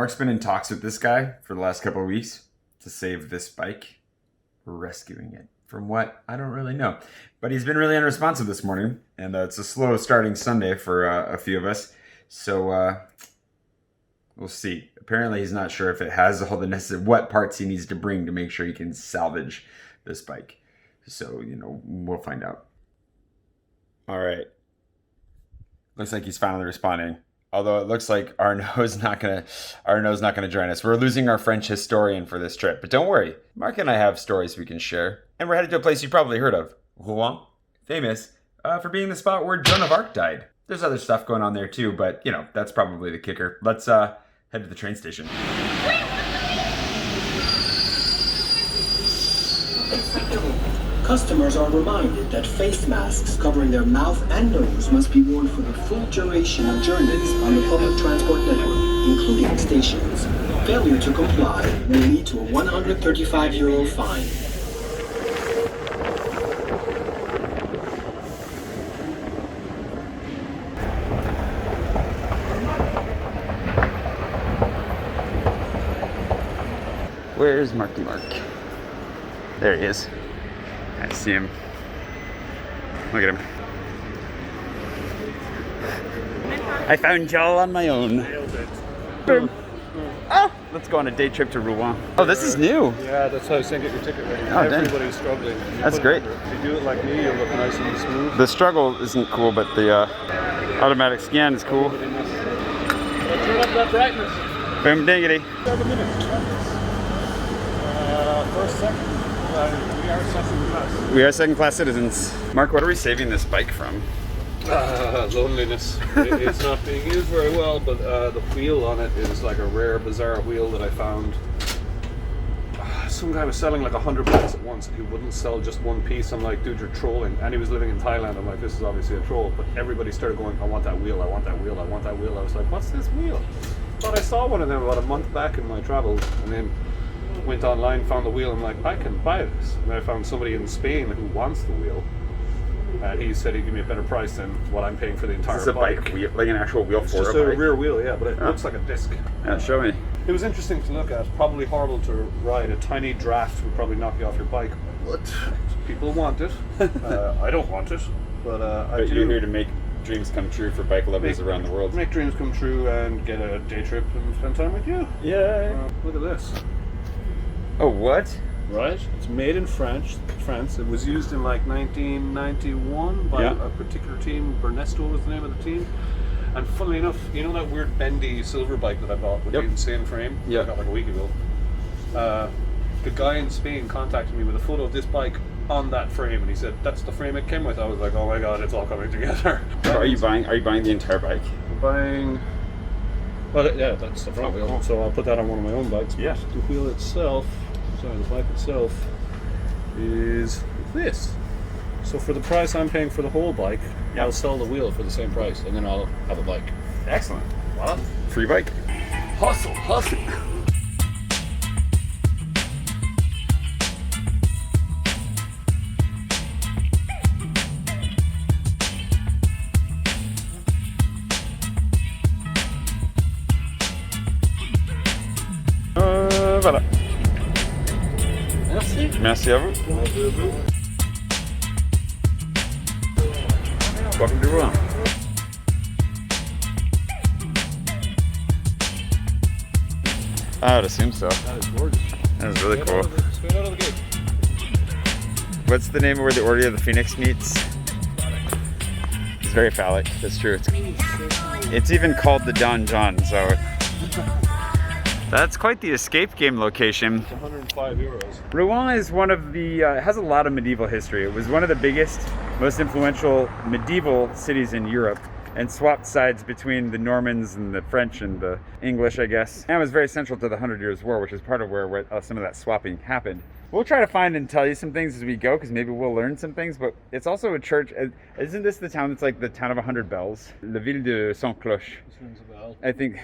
Mark's been in talks with this guy for the last couple of weeks to save this bike. We're rescuing it. From what? I don't really know. But he's been really unresponsive this morning, and it's a slow starting Sunday for a few of us. So we'll see. Apparently he's not sure if it has all the necessary, what parts he needs to bring to make sure he can salvage this bike. So, you know, we'll find out. All right. Looks like he's finally responding. Although it looks like Arnaud's not gonna join us. We're losing our French historian for this trip. But don't worry, Mark and I have stories we can share. And we're headed to a place you probably heard of. Rouen, famous for being the spot where Joan of Arc died. There's other stuff going on there too, but you know, that's probably the kicker. Let's head to the train station. Customers are reminded that face masks covering their mouth and nose must be worn for the full duration of journeys on the public transport network, including stations. Failure to comply may lead to a €135 fine. Where's Marky Mark? There he is. I see him. Look at him. I found y'all on my own. Boom. Oh, let's go on a day trip to Rouen. Oh, this is new. Yeah, that's how I was saying get your ticket ready. Oh, everybody's struggling. That's great. If you do it like me, you'll look nice and smooth. The struggle isn't cool, but the automatic scan is cool. Turn up that brightness. Boom diggity. 7 minutes. First, second. We are second class. We are second class citizens. Mark, what are we saving this bike from? Loneliness. It's not being used very well, but the wheel on it is like a rare, bizarre wheel that I found. Some guy was selling like 100 bikes at once, and he wouldn't sell just one piece. I'm like, dude, you're trolling. And he was living in Thailand. I'm like, this is obviously a troll. But everybody started going, I want that wheel, I want that wheel, I want that wheel. I was like, what's this wheel? Thought I saw one of them about a month back in my travels, and then went online, found the wheel. I'm like, I can buy this. And I found somebody in Spain who wants the wheel. And he said he'd give me a better price than what I'm paying for the entire Is this a bike wheel, like an actual wheel it's for just a a bike? rear wheel, yeah, but it looks like a disc. Yeah, show me. It was interesting to look at. Probably horrible to ride. A tiny draft would probably knock you off your bike. But people want it. I don't want it, but I do. You're here to make dreams come true for bike lovers around the world. Make dreams come true and get a day trip and spend time with you. Yeah. Look at this. Oh, what? Right. It's made in France. It was used in like 1991 by a particular team. Bernesto was the name of the team. And funnily enough, you know that weird bendy silver bike that I bought with the insane frame? Yeah. I got like a week ago. The guy in Spain contacted me with a photo of this bike on that frame, and he said, that's the frame it came with. I was like, oh my god, it's all coming together. So are you buying the entire bike? I'm buying... Well, yeah, that's the front wheel. So I'll put that on one of my own bikes. Yeah. The wheel itself, sorry, the bike itself is this. So for the price I'm paying for the whole bike, I'll sell the wheel for the same price, and then I'll have a bike. Excellent. Voilà. Free bike. Hustle, hustle. Voilà. Merci. Merci à vous. Welcome to Rouen. I would assume so. That is gorgeous. That is really cool. Straight out of the gate. What's the name of where the Order of the Phoenix meets? It's very phallic. That's true. It's even called the Donjon, so that's quite the escape game location. It's €105. Rouen is one of the, has a lot of medieval history. It was one of the biggest, most influential medieval cities in Europe, and swapped sides between the Normans and the French and the English, I guess. And it was very central to the 100 Years' War, which is part of where some of that swapping happened. We'll try to find and tell you some things as we go, because maybe we'll learn some things, but it's also a church. Isn't this the town that's like the town of 100 bells? La Ville de Saint Cloche. I think.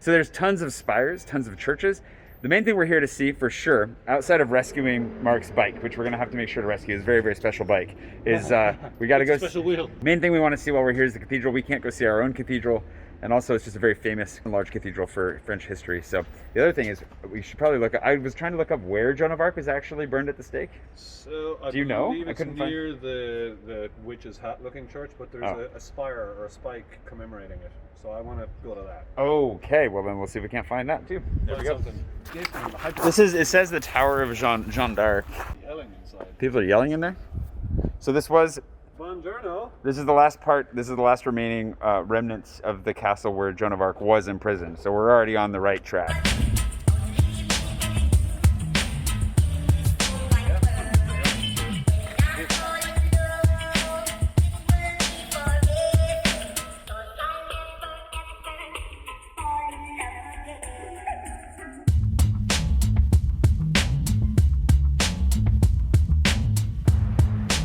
So there's tons of spires, tons of churches. The main thing we're here to see for sure, outside of rescuing Mark's bike, which we're gonna have to make sure to rescue, is a very, very special bike, is we gotta go. Special wheel. Main thing we want to see while we're here is the cathedral. We can't go see our own cathedral And also, it's just a very famous and large cathedral for French history. So the other thing is, we should probably look. I was trying to look up where Joan of Arc was actually burned at the stake. So I Do you know? believe I it's couldn't find- near the witch's hat-looking church, but there's a spire or a spike commemorating it. So I want to go to that. Okay, well then we'll see if we can't find that too. There we go. Something. This is. It says the Tower of Jean d'Arc. Yelling inside. People are yelling in there. So this was. Buongiorno. This is the last part. This is the last remaining remnants of the castle where Joan of Arc was imprisoned. So we're already on the right track.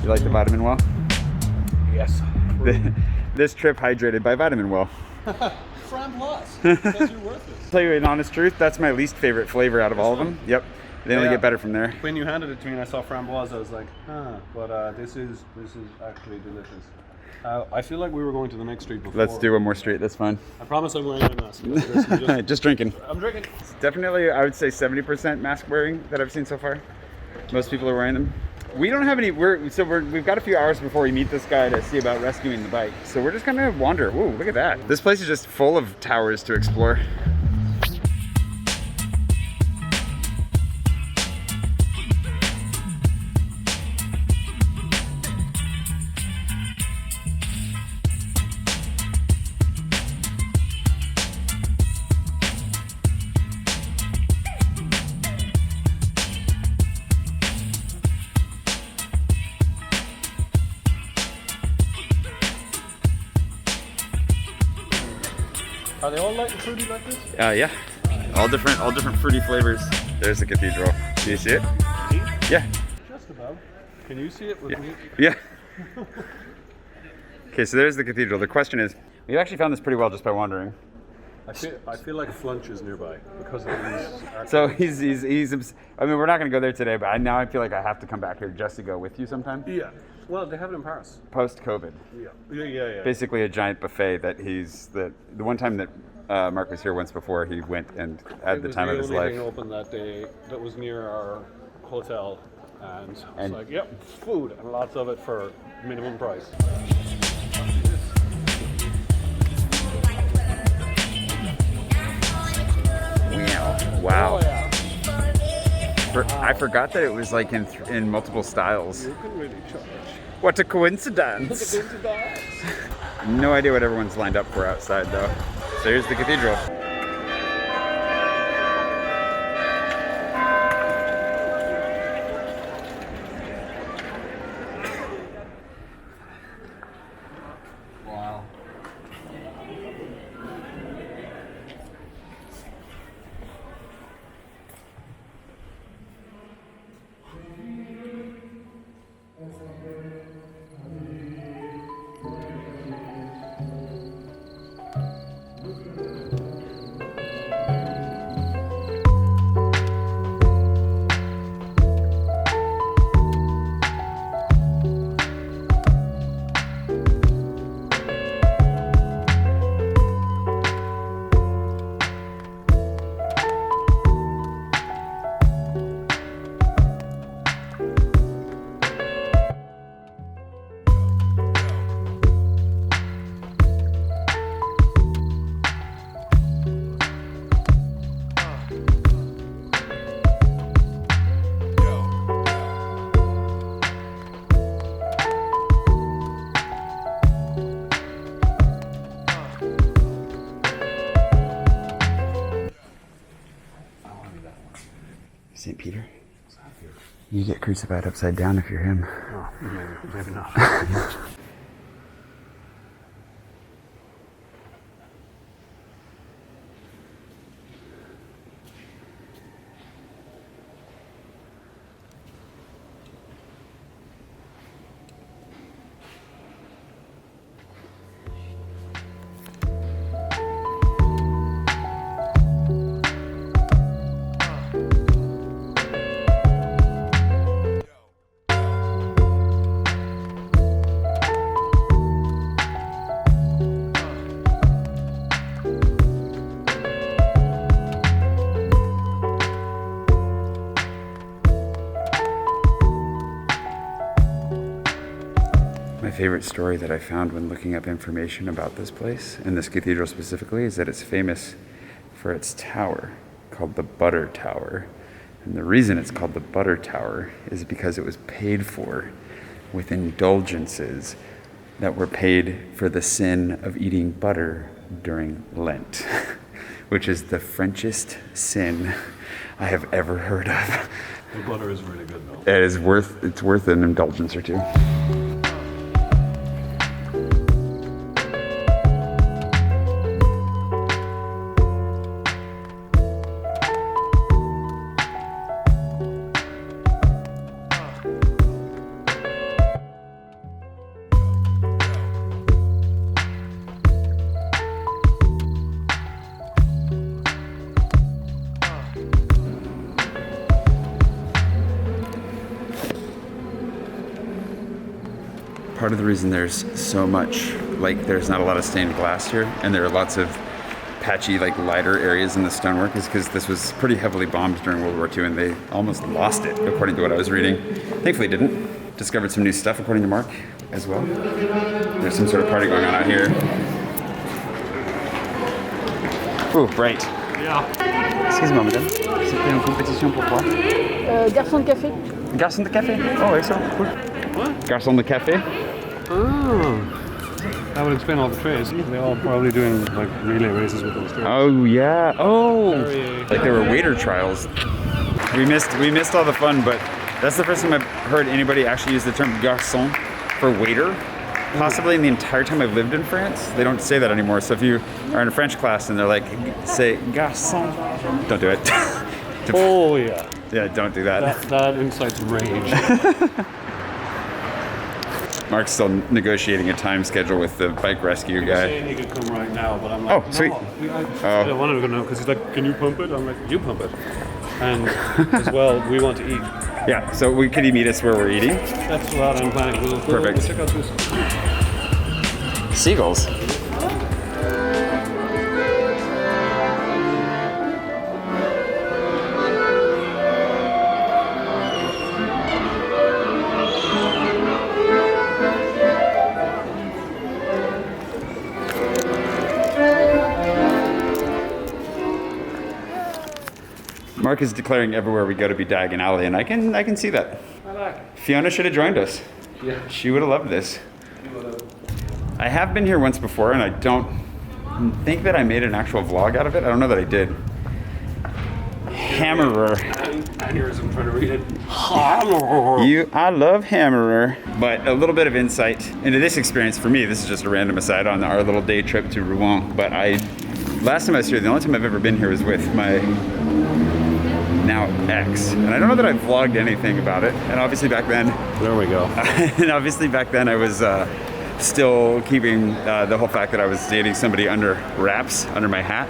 You like the vitamin well? Yes. This trip hydrated by vitamin well. Framboise. Because you're worth it. Tell you an honest truth, that's my least favorite flavor out of all of them. Yep. They only Yeah. get better from there. When you handed it to me and I saw framboise, I was like, but this is actually delicious. I feel like we were going to the next street before. Let's do one more street. That's fine. I promise I'm wearing my mask. Just drinking. I'm drinking. It's definitely, I would say 70% mask wearing that I've seen so far. Most people are wearing them. We don't have any. We've got a few hours before we meet this guy to see about rescuing the bike. So we're just gonna wander. Whoa, look at that! This place is just full of towers to explore. Are they all light and fruity like this? Yeah, all different fruity flavors. There's the cathedral. Do you see it? Yeah. Just about. Can you see it with me? Yeah. Okay, so there's the cathedral. The question is, we actually found this pretty well just by wandering. I feel like Flunch is nearby because of these. So he's I mean, we're not going to go there today, but now I feel like I have to come back here just to go with you sometime. Yeah. Well, they have it in Paris. Post-COVID. Yeah. Basically a giant buffet that the one time that Mark was here once before, he went and had the time of his life. It was the only thing open that day that was near our hotel, and it's like, yep, food and lots of it for minimum price. Wow. Oh, yeah. I forgot that it was like in multiple styles. You can really charge. What a coincidence! No idea what everyone's lined up for outside though. So here's the cathedral. Wow. St. Peter? You get crucified upside down if you're him. Oh, maybe not. favorite story that I found when looking up information about this place, and this cathedral specifically, is that it's famous for its tower, called the Butter Tower. And the reason it's called the Butter Tower is because it was paid for with indulgences that were paid for the sin of eating butter during Lent, which is the Frenchest sin I have ever heard of. The butter is really good though. It's worth an indulgence or two. Part of the reason there's so much, like there's not a lot of stained glass here, and there are lots of patchy, like lighter areas in the stonework, is because this was pretty heavily bombed during World War II, and they almost lost it, according to what I was reading. Thankfully didn't. Discovered some new stuff, according to Mark, as well. There's some sort of party going on out here. Ooh, bright. Yeah. Excusez-moi, madame. C'était une compétition pour quoi? Garçon de café. Garçon de café? Oh, excellent. Cool. What? Garçon de café? Oh. That would explain all the trays. They're all probably doing like relay races with those trays. Oh yeah. Oh, Very- like there were waiter trials. We missed all the fun, but that's the first time I've heard anybody actually use the term garçon for waiter. Possibly in the entire time I've lived in France. They don't say that anymore. So if you are in a French class and they're like, say garçon, don't do it. Oh yeah. Yeah, don't do that. That incites rage. Mark's still negotiating a time schedule with the bike rescue guy. Saying he could come right now, but I'm like, Oh, sweet. I don't want to go now because he's like, can you pump it? I'm like, you pump it. And as well, we want to eat. Yeah, so could you meet us where we're eating? That's what I'm planning. We'll Perfect. check out this. Seagulls. Mark is declaring everywhere we go to be diagonally, and I can see that. I like it. Fiona should have joined us. Yeah. She would have loved this. I have been here once before, and I don't think that I made an actual vlog out of it. I don't know that I did. Hammerer. Aneurysm trying to read it. I love Hammerer. But a little bit of insight into this experience for me. This is just a random aside on our little day trip to Rouen. But last time I was here, the only time I've ever been here was with my now ex. And I don't know that I vlogged anything about it. And obviously back then, There we go. I was still keeping the whole fact that I was dating somebody under wraps, under my hat.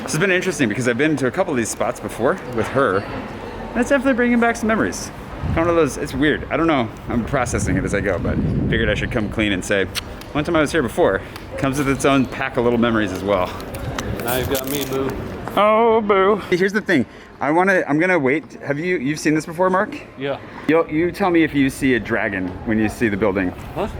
This has been interesting because I've been to a couple of these spots before with her, and it's definitely bringing back some memories. One of those, it's weird. I don't know, I'm processing it as I go, but figured I should come clean and say, one time I was here before. Comes with its own pack of little memories as well. Now you've got me, boo. Oh, boo. Here's the thing. I'm gonna wait. You've seen this before, Mark? Yeah. You tell me if you see a dragon when you see the building. What?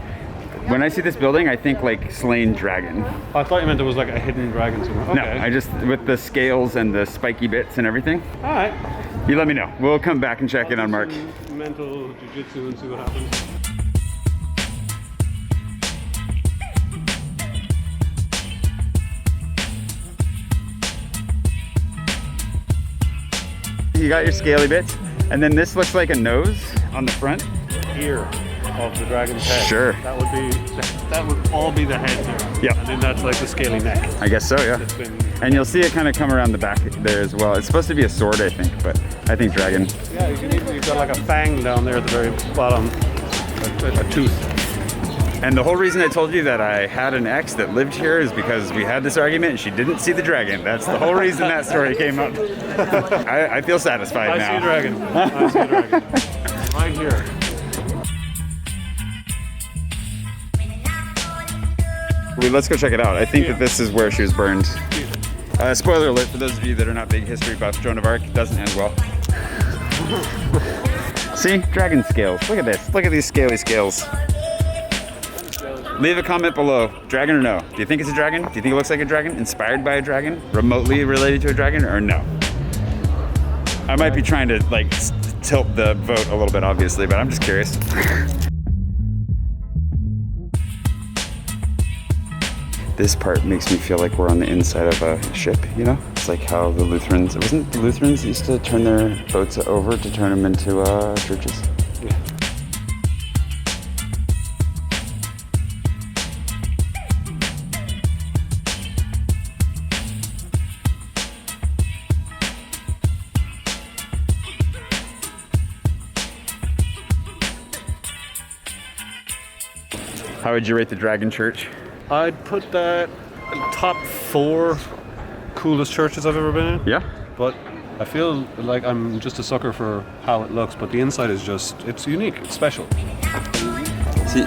When I see this building, I think like slain dragon. I thought you meant there was like a hidden dragon somewhere. Okay. No, I just, with the scales and the spiky bits and everything. All right. You let me know. We'll come back and check in on Mark. Some mental jiu-jitsu and see what happens. You got your scaly bits, and then this looks like a nose on the front. Ear of the dragon's head. Sure. That would all be the head there. Yep. And then that's like the scaly neck. I guess so, yeah. It's been, And you'll see it kind of come around the back there as well. It's supposed to be a sword, I think, but I think dragon. yeah, you've got like a fang down there at the very bottom. A tooth. And the whole reason I told you that I had an ex that lived here is because we had this argument and she didn't see the dragon. That's the whole reason that story came up. I feel satisfied now. I see a dragon. I see a dragon. Right here. Let's go check it out. I think that this is where she was burned. Spoiler alert for those of you that are not big history buffs, Joan of Arc doesn't end well. See? Dragon scales. Look at this. Look at these scaly scales. Leave a comment below. Dragon or no? Do you think it's a dragon? Do you think it looks like a dragon? Inspired by a dragon? Remotely related to a dragon or no? I might be trying to like tilt the vote a little bit, obviously, but I'm just curious. This part makes me feel like we're on the inside of a ship, you know? It's like how the Lutherans, wasn't the Lutherans used to turn their boats over to turn them into churches? Yeah. How would you rate the Dragon Church? I'd put that in top 4 coolest churches I've ever been in. Yeah? But I feel like I'm just a sucker for how it looks, but the inside is just, it's unique, it's special.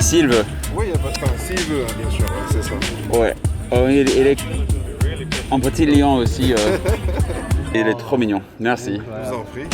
S'il veut. Oui, il n'y a pas de temps. S'il veut, bien sûr, c'est ça. Ouais. Oh, il est en petit lion aussi. Il est trop mignon. Merci. Je vous en prie.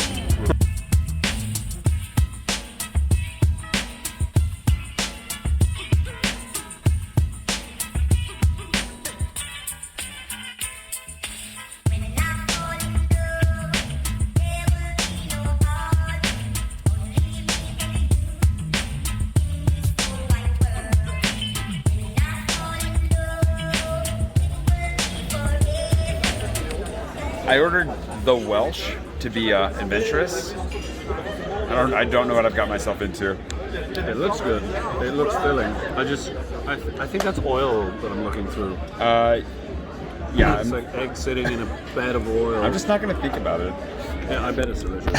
I ordered the Welsh to be adventurous. I don't know what I've got myself into. It looks good. It looks filling. I think that's oil that I'm looking through. Yeah, It's like eggs sitting in a bed of oil. I'm just not gonna think about it. Yeah, I bet it's delicious.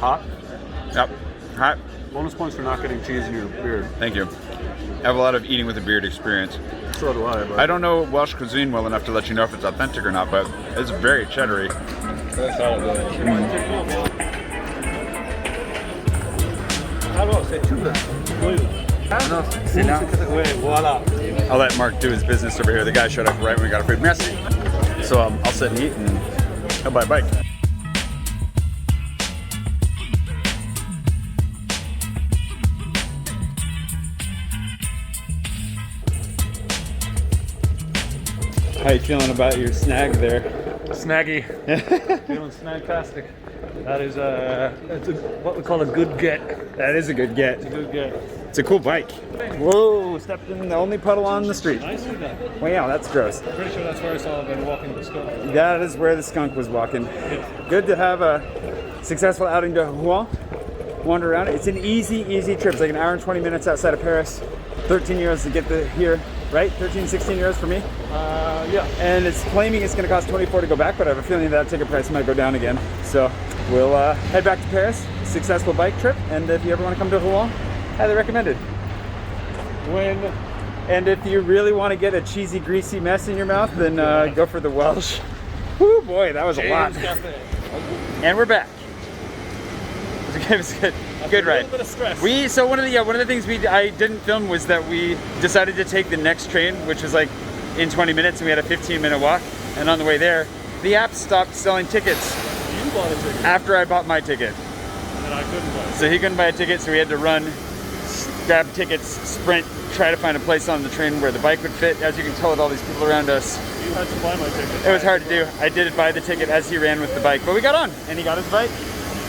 Hot? Yep. Hot. Bonus points for not getting cheese in your beard. Thank you. I have a lot of eating with a beard experience. So do I, but I don't know Welsh cuisine well enough to let you know if it's authentic or not, but it's very cheddary. I'll let Mark do his business over here. The guy showed up right when we got our food. Merci. So I'll sit and eat and I'll buy a bike. How you feeling about your snag there? snaggy. Feeling snagtastic. That is what we call a good get. That is a good get. It's a good get. It's a cool bike. Whoa, stepped in the only puddle on the street. I see that. Wow, that's gross. Pretty sure that's where I saw them walking the skunk. That is where the skunk was walking. Good to have a successful outing to Rouen. Wander around. It's an easy trip. It's like an hour and 20 minutes outside of Paris. 13 euros to get here, right? 13, 16 euros for me. Yeah. And it's claiming it's going to cost 24 to go back, but I have a feeling that ticket price might go down again. So we'll head back to Paris. Successful bike trip. And if you ever want to come to Rouen, highly recommended. When And if you really want to get a cheesy, greasy mess in your mouth, then go for the Welsh. Whoo, boy, that was a lot. And we're back. It was good. Good ride. A little bit of stress. One of the things I didn't film was that we decided to take the next train, which was like in 20 minutes, and we had a 15-minute walk. And on the way there, the app stopped selling tickets. You bought a ticket. After I bought my ticket. And I couldn't buy it. So he couldn't buy a ticket, so we had to run, grab tickets, sprint, try to find a place on the train where the bike would fit. As you can tell with all these people around us, You had to buy my ticket. it was hard to do. I did buy the ticket as he ran with the bike, but we got on, and he got his bike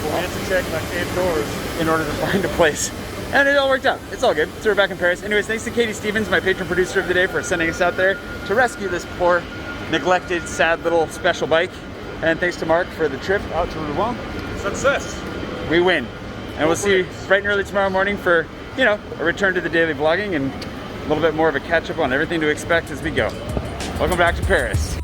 We had to check like 8 doors. in order to find a place. And it all worked out. It's all good. So we're back in Paris. Anyways, thanks to Katy Stevens, my patron producer of the day, for sending us out there to rescue this poor, neglected, sad little special bike. And thanks to Mark for the trip out to Rouen. Success. We win. And we'll see you bright and early tomorrow morning for, a return to the daily vlogging and a little bit more of a catch up on everything to expect as we go. Welcome back to Paris.